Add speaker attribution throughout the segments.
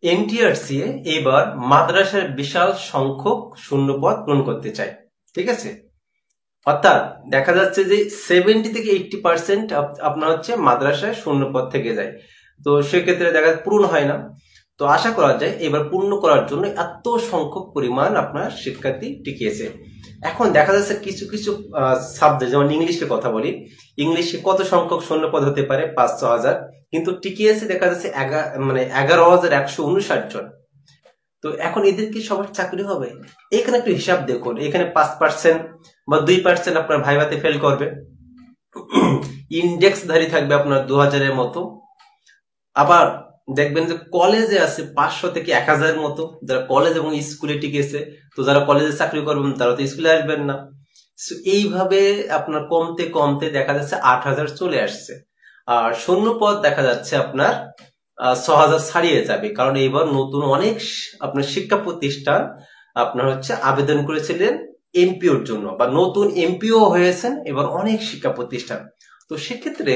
Speaker 1: NTRC এবার মাদ্রাসার বিশাল সংখ্যক শূন্যপদ পূরণ করতে চায়। ঠিক আছে, অর্থাৎ দেখা যাচ্ছে যে 70 থেকে 80% আপনার হচ্ছে মাদ্রাসায় শূন্যপদ থেকে যায়। তো সেক্ষেত্রে দেখা যায় পূরণ হয় না। তো আশা করা যায় এবার পূর্ণ করার জন্য এত সংখ্যক পরিমাণ আপনার শিক্ষার্থী টিকিয়েছে। এখন দেখা যাচ্ছে কিছু কিছু সাবজেক্ট, যেমন ইংলিশের কথা বলি, ইংলিশে কত সংখ্যক শূন্যপদ হতে পারে? 5-6 হাজার, কিন্তু টিকিয়েছে দেখা যাচ্ছে 11,159 জন। তো এখন এদের কি সবার চাকরি হবে? এখানে একটু হিসাব দেখুন, এখানে 5% বা 2% আপনার ভাইভাতে ফেল করবে, ইন্ডেক্সধারী থাকবে আপনার 2000-এর মতো। আবার দেখবেন যে কলেজে আছে 500 থেকে 1000 মতো, যারা কলেজ এবং স্কুলে টিকেছে। তো যারা কলেজে চাকরি করবেন তারা তো স্কুলে আসবেন না। এইভাবে আপনার কমতে কমতে দেখা যাচ্ছে 8000 চলে আসছে। আর শূন্যপদ দেখা যাচ্ছে আপনার 6000 ছাড়িয়ে যাবে, কারণ এবার নতুন অনেক আপনার শিক্ষা প্রতিষ্ঠান আপনার হচ্ছে আবেদন করেছিলেন এমপিওর জন্য, বা নতুন এমপিও হয়েছেন এবার অনেক শিক্ষা প্রতিষ্ঠান। তো সেক্ষেত্রে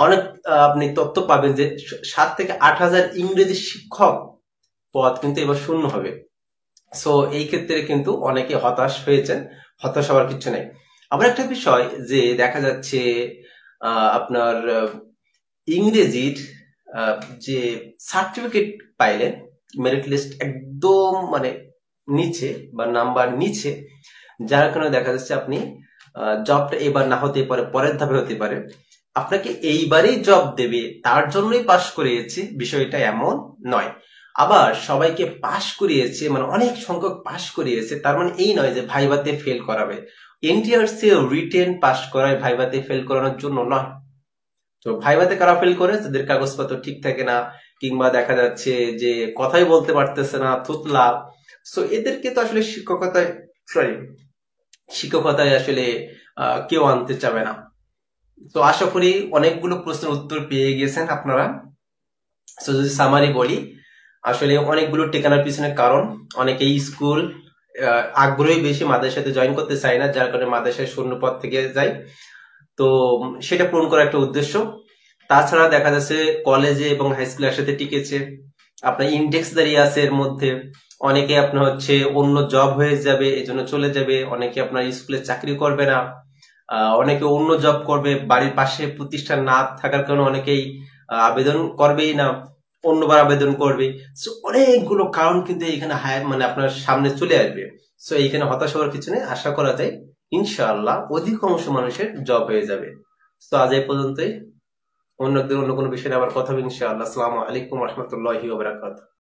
Speaker 1: অনেক আপনি তথ্য পাবেন যে 7 থেকে 8000 ইংরেজি শিক্ষক পদ কিন্তু এবার শূন্য হবে। সো এই ক্ষেত্রে কিন্তু অনেকে হতাশ হয়েছেন, হতাশ হওয়ার কিছু নেই। আবার একটা বিষয় যে দেখা যাচ্ছে আপনার ইংরেজির যে সার্টিফিকেট পাইলেন, মেরিট লিস্ট একদম মানে নিচে বা নাম্বার নিচে, যার কারণে দেখা যাচ্ছে আপনি জবটা এবার না হতে পারে, পরের ধাপে হতে পারে। আপনাকে এইবারই জব দেবে তার জন্যই পাশ করিয়েছে, বিষয়টা এমন নয়। আবার সবাইকে পাশ করিয়েছে মানে অনেক সংখ্যক পাশ করিয়েছে, তার মানে এই নয় যে ভাইভাতে ফেল করাবে। এনটিআরসি রিটেন পাশ করায় ভাইভাতে ফেল করানোর জন্য নয়। তো ভাইভাতে কারা ফেল করে? যাদের কাগজপত্র ঠিক থাকে না, কিংবা দেখা যাচ্ছে যে কথাই বলতে পারতেছে না, থুতলা। সো এদেরকে তো আসলে শিক্ষকতায় আসলে কেউ আনতে চাবে না। তো আশা করি অনেকগুলো প্রশ্নের উত্তর পেয়ে গেছেন আপনারা। সো যদি সামারি বলি, আসলে অনেকগুলো টেকানোর পিছনে কারণ, অনেকেই স্কুল আগ্রহী বেশি, মাদ্রাসাতে জয়েন করতে চায় না, যার কারণে মাদ্রাসায় শূন্যপদ থেকে যায়। তো সেটা পূরণ করার একটা উদ্দেশ্য। তাছাড়া দেখা যাচ্ছে কলেজে এবং হাই স্কুলে একসাথে টিকেছে, আপনার ইন্ডেক্স দাঁড়িয়ে আছে এর মধ্যে। অনেকে আপনার হচ্ছে অন্য জব হয়ে যাবে এজন্য চলে যাবে, অনেকে আপনার স্কুলে চাকরি করবে না, অনেকে অন্য জব করবে, বাড়ির পাশে প্রতিষ্ঠান না থাকার কারণে অনেকেই আবেদন করবেই না, অন্যবার আবেদন করবে। সো অনেকগুলো কারণ কিন্তু এখানে মানে আপনার সামনে চলে আসবে। সো এইখানে হতাশ হওয়ার কিছু নেই, আশা করা যায় ইনশাআল্লাহ অধিকাংশ মানুষের জব হয়ে যাবে। তো আজ এই পর্যন্তই, অন্য কোনো বিষয়ে আবার কথা হবে ইনশাআল্লাহ। আসসালামু আলাইকুম রহমতুল্লাহি ওয়া বারাকাতুহু।